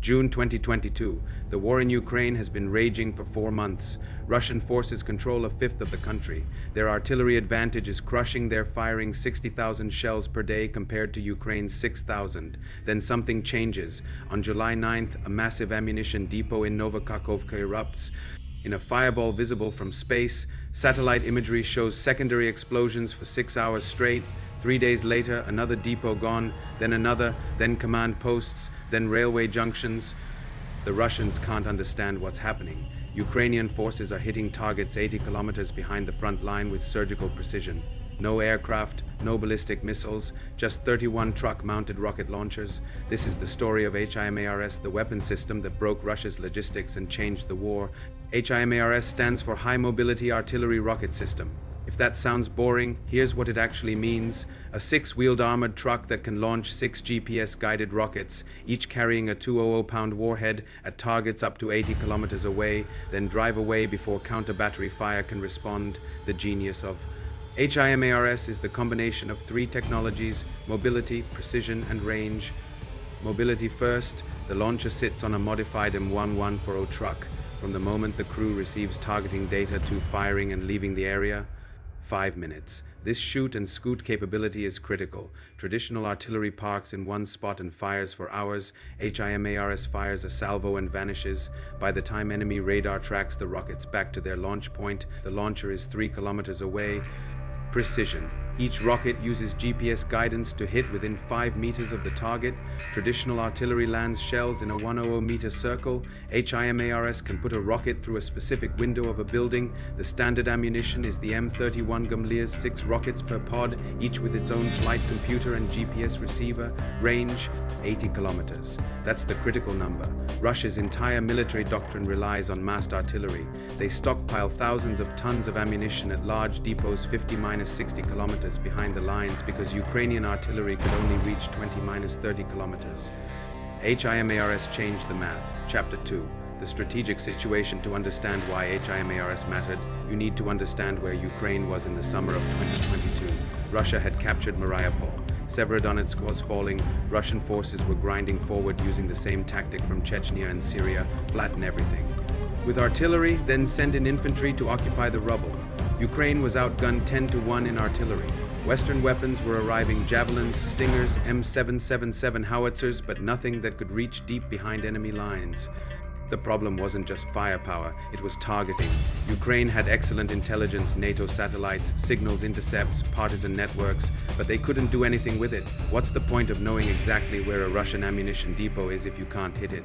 June 2022. The war in Ukraine has been raging for 4 months. Russian forces control a fifth of the country. Their artillery advantage is crushing. They're firing 60,000 shells per day compared to Ukraine's 6,000. Then something changes. On July 9th, a massive ammunition depot in Novokakhovka erupts. In a fireball visible from space, satellite imagery shows secondary explosions for 6 hours straight. 3 days later, another depot gone, then another, then command posts, then railway junctions. The Russians can't understand what's happening. Ukrainian forces are hitting targets 80 kilometers behind the front line with surgical precision. No aircraft, no ballistic missiles, just 31 truck-mounted rocket launchers. This is the story of HIMARS, the weapon system that broke Russia's logistics and changed the war. HIMARS stands for High Mobility Artillery Rocket System. If that sounds boring, here's what it actually means. A 6-wheeled armored truck that can launch 6 GPS-guided rockets, each carrying a 200-pound warhead at targets up to 80 kilometers away, then drive away before counter-battery fire can respond. The genius of HIMARS is the combination of 3 technologies: mobility, precision, and range. Mobility first, the launcher sits on a modified M1140 truck. From the moment the crew receives targeting data to firing and leaving the area, 5 minutes. This shoot and scoot capability is critical. Traditional artillery parks in one spot and fires for hours. HIMARS fires a salvo and vanishes. By the time enemy radar tracks the rockets back to their launch point, the launcher is 3 kilometers away. Precision. Each rocket uses GPS guidance to hit within 5 meters of the target. Traditional artillery lands shells in a 100-meter circle. HIMARS can put a rocket through a specific window of a building. The standard ammunition is the M31 Gumlear's 6 rockets per pod, each with its own flight computer and GPS receiver. Range, 80 kilometers. That's the critical number. Russia's entire military doctrine relies on massed artillery. They stockpile thousands of tons of ammunition at large depots 50-60 kilometers behind the lines because Ukrainian artillery could only reach 20-30 kilometers. HIMARS changed the math. Chapter 2. The strategic situation. To understand why HIMARS mattered, you need to understand where Ukraine was in the summer of 2022. Russia had captured Mariupol. Severodonetsk was falling. Russian forces were grinding forward using the same tactic from Chechnya and Syria: flatten everything. With artillery, then send in infantry to occupy the rubble. Ukraine was outgunned 10-1 in artillery. Western weapons were arriving: javelins, stingers, M777 howitzers, but nothing that could reach deep behind enemy lines. The problem wasn't just firepower, it was targeting. Ukraine had excellent intelligence, NATO satellites, signals intercepts, partisan networks, but they couldn't do anything with it. What's the point of knowing exactly where a Russian ammunition depot is if you can't hit it?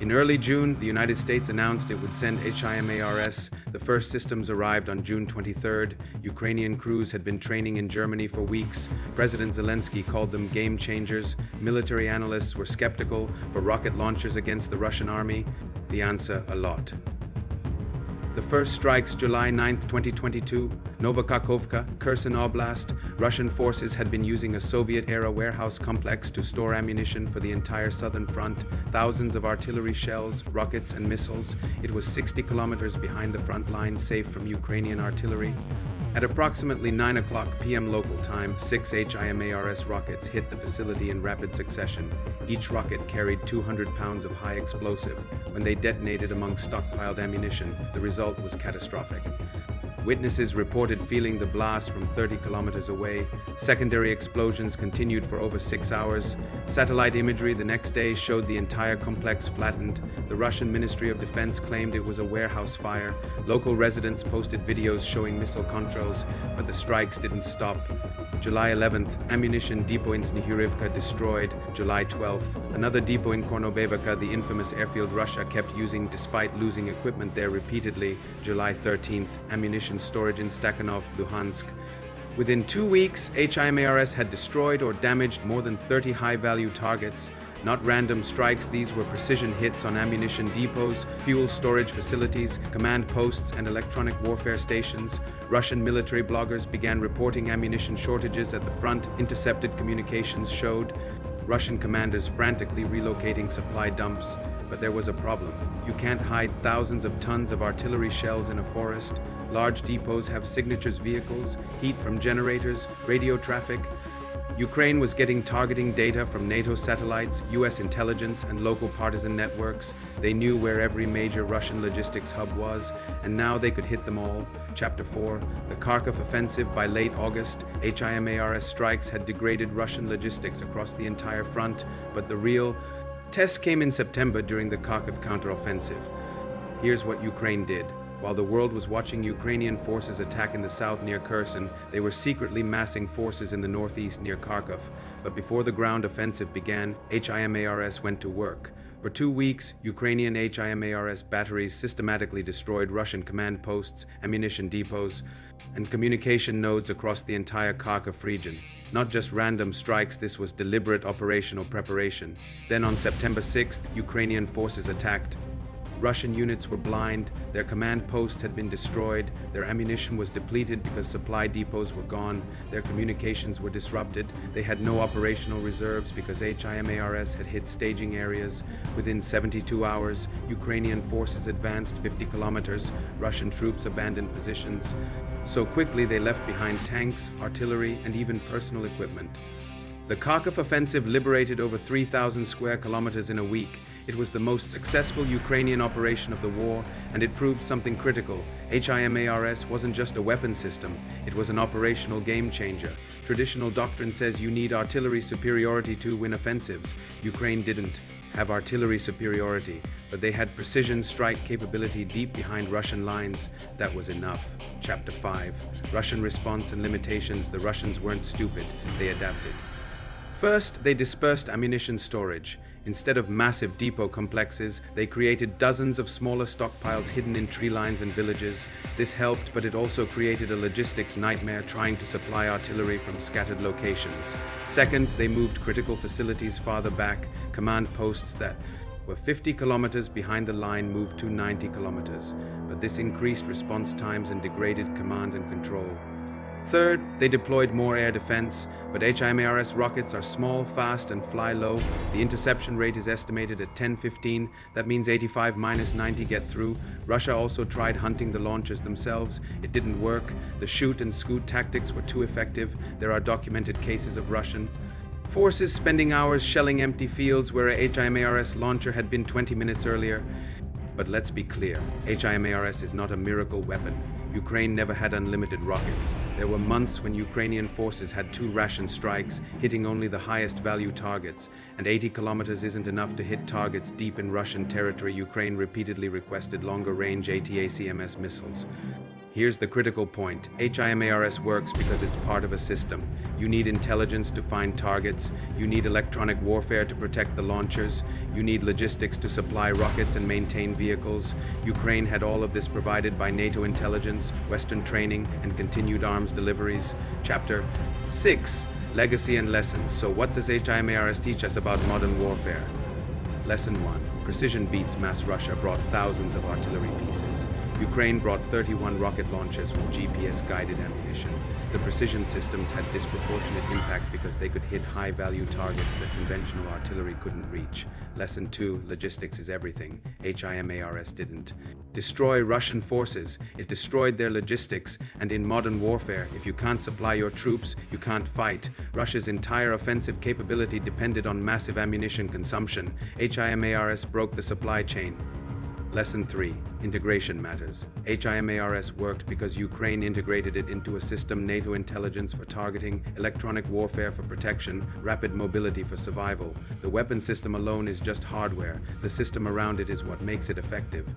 In early June, the United States announced it would send HIMARS. The first systems arrived on June 23rd. Ukrainian crews had been training in Germany for weeks. President Zelensky called them game changers. Military analysts were skeptical. For rocket launchers against the Russian army? The answer: a lot. The first strikes July 9th, 2022. Novokakhovka, Kherson Oblast. Russian forces had been using a Soviet-era warehouse complex to store ammunition for the entire southern front. Thousands of artillery shells, rockets, and missiles. It was 60 kilometers behind the front line, safe from Ukrainian artillery. At approximately 9 p.m. local time, 6 HIMARS rockets hit the facility in rapid succession. Each rocket carried 200 pounds of high explosive. When they detonated among stockpiled ammunition, the result was catastrophic. Witnesses reported feeling the blast from 30 kilometers away. Secondary explosions continued for over 6 hours. Satellite imagery the next day showed the entire complex flattened. The Russian Ministry of Defense claimed it was a warehouse fire. Local residents posted videos showing missile contrails, but the strikes didn't stop. July 11th, ammunition depot in Snihurivka destroyed. July 12th, another depot in Kornobevka, the infamous airfield Russia kept using despite losing equipment there repeatedly. July 13th, ammunition storage in Stakhanov, Luhansk. Within 2 weeks, HIMARS had destroyed or damaged more than 30 high-value targets. Not random strikes, these were precision hits on ammunition depots, fuel storage facilities, command posts, and electronic warfare stations. Russian military bloggers began reporting ammunition shortages at the front. Intercepted communications showed Russian commanders frantically relocating supply dumps. But there was a problem. You can't hide thousands of tons of artillery shells in a forest. Large depots have signatures vehicles, heat from generators, radio traffic. Ukraine was getting targeting data from NATO satellites, US intelligence, and local partisan networks. They knew where every major Russian logistics hub was, and now they could hit them all. Chapter 4. The Kharkiv offensive. By late August, HIMARS strikes had degraded Russian logistics across the entire front, but the real test came in September during the Kharkiv counteroffensive. Here's what Ukraine did. While the world was watching Ukrainian forces attack in the south near Kherson, they were secretly massing forces in the northeast near Kharkiv. But before the ground offensive began, HIMARS went to work. For 2 weeks, Ukrainian HIMARS batteries systematically destroyed Russian command posts, ammunition depots, and communication nodes across the entire Kharkiv region. Not just random strikes, this was deliberate operational preparation. Then on September 6th, Ukrainian forces attacked. Russian units were blind, their command posts had been destroyed, their ammunition was depleted because supply depots were gone, their communications were disrupted, they had no operational reserves because HIMARS had hit staging areas. Within 72 hours, Ukrainian forces advanced 50 kilometers, Russian troops abandoned positions. So quickly they left behind tanks, artillery, and even personal equipment. The Kharkiv offensive liberated over 3,000 square kilometers in a week. It was the most successful Ukrainian operation of the war, and it proved something critical. HIMARS wasn't just a weapon system, it was an operational game changer. Traditional doctrine says you need artillery superiority to win offensives. Ukraine didn't have artillery superiority, but they had precision strike capability deep behind Russian lines. That was enough. Chapter 5. Russian response and limitations. The Russians weren't stupid, they adapted. First, they dispersed ammunition storage. Instead of massive depot complexes, they created dozens of smaller stockpiles hidden in tree lines and villages. This helped, but it also created a logistics nightmare trying to supply artillery from scattered locations. Second, they moved critical facilities farther back. Command posts that were 50 kilometers behind the line moved to 90 kilometers, but this increased response times and degraded command and control. Third, they deployed more air defense, but HIMARS rockets are small, fast, and fly low. The interception rate is estimated at 10-15. That means 85 minus 90 get through. Russia also tried hunting the launchers themselves. It didn't work. The shoot and scoot tactics were too effective. There are documented cases of Russian forces spending hours shelling empty fields where a HIMARS launcher had been 20 minutes earlier. But let's be clear, HIMARS is not a miracle weapon. Ukraine never had unlimited rockets. There were months when Ukrainian forces had 2 ration strikes, hitting only the highest value targets, and 80 kilometers isn't enough to hit targets deep in Russian territory. Ukraine repeatedly requested longer-range ATACMS missiles. Here's the critical point. HIMARS works because it's part of a system. You need intelligence to find targets. You need electronic warfare to protect the launchers. You need logistics to supply rockets and maintain vehicles. Ukraine had all of this provided by NATO intelligence, Western training, and continued arms deliveries. Chapter 6. Legacy and Lessons. So what does HIMARS teach us about modern warfare? Lesson 1. Precision beats mass. Russia brought thousands of artillery pieces. Ukraine brought 31 rocket launchers with GPS-guided ammunition. The precision systems had disproportionate impact because they could hit high-value targets that conventional artillery couldn't reach. Lesson 2. Logistics is everything. HIMARS didn't destroy Russian forces. It destroyed their logistics, and in modern warfare, if you can't supply your troops, you can't fight. Russia's entire offensive capability depended on massive ammunition consumption. HIMARS broke the supply chain. Lesson 3. Integration matters. HIMARS worked because Ukraine integrated it into a system: NATO intelligence for targeting, electronic warfare for protection, rapid mobility for survival. The weapon system alone is just hardware. The system around it is what makes it effective.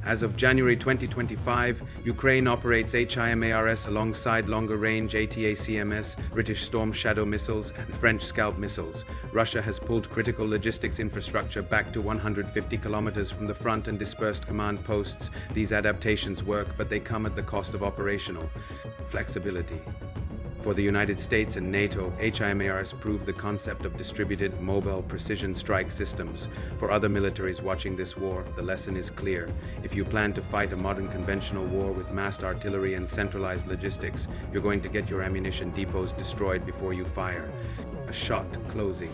As of January 2025, Ukraine operates HIMARS alongside longer-range ATACMS, British Storm Shadow missiles, and French Scalp missiles. Russia has pulled critical logistics infrastructure back to 150 kilometers from the front and dispersed command posts. These adaptations work, but they come at the cost of operational flexibility. For the United States and NATO, HIMARS proved the concept of distributed, mobile, precision strike systems. For other militaries watching this war, the lesson is clear. If you plan to fight a modern conventional war with massed artillery and centralized logistics, you're going to get your ammunition depots destroyed before you fire. A shot closing.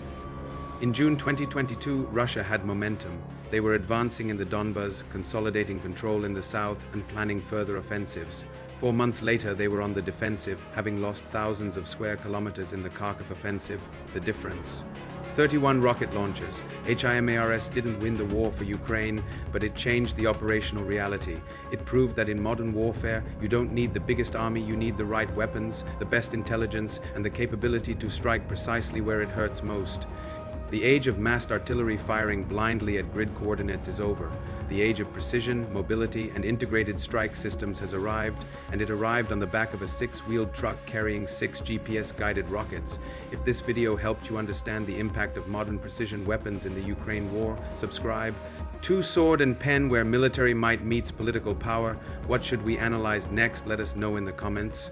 In June 2022, Russia had momentum. They were advancing in the Donbas, consolidating control in the south, and planning further offensives. 4 months later, they were on the defensive, having lost thousands of square kilometers in the Kharkiv offensive. The difference: 31 rocket launches. HIMARS didn't win the war for Ukraine, but it changed the operational reality. It proved that in modern warfare, you don't need the biggest army, you need the right weapons, the best intelligence, and the capability to strike precisely where it hurts most. The age of massed artillery firing blindly at grid coordinates is over. The age of precision, mobility, and integrated strike systems has arrived, and it arrived on the back of a 6-wheeled truck carrying 6 GPS-guided rockets. If this video helped you understand the impact of modern precision weapons in the Ukraine war, subscribe. To Sword and Pen, where military might meets political power. What should we analyze next? Let us know in the comments.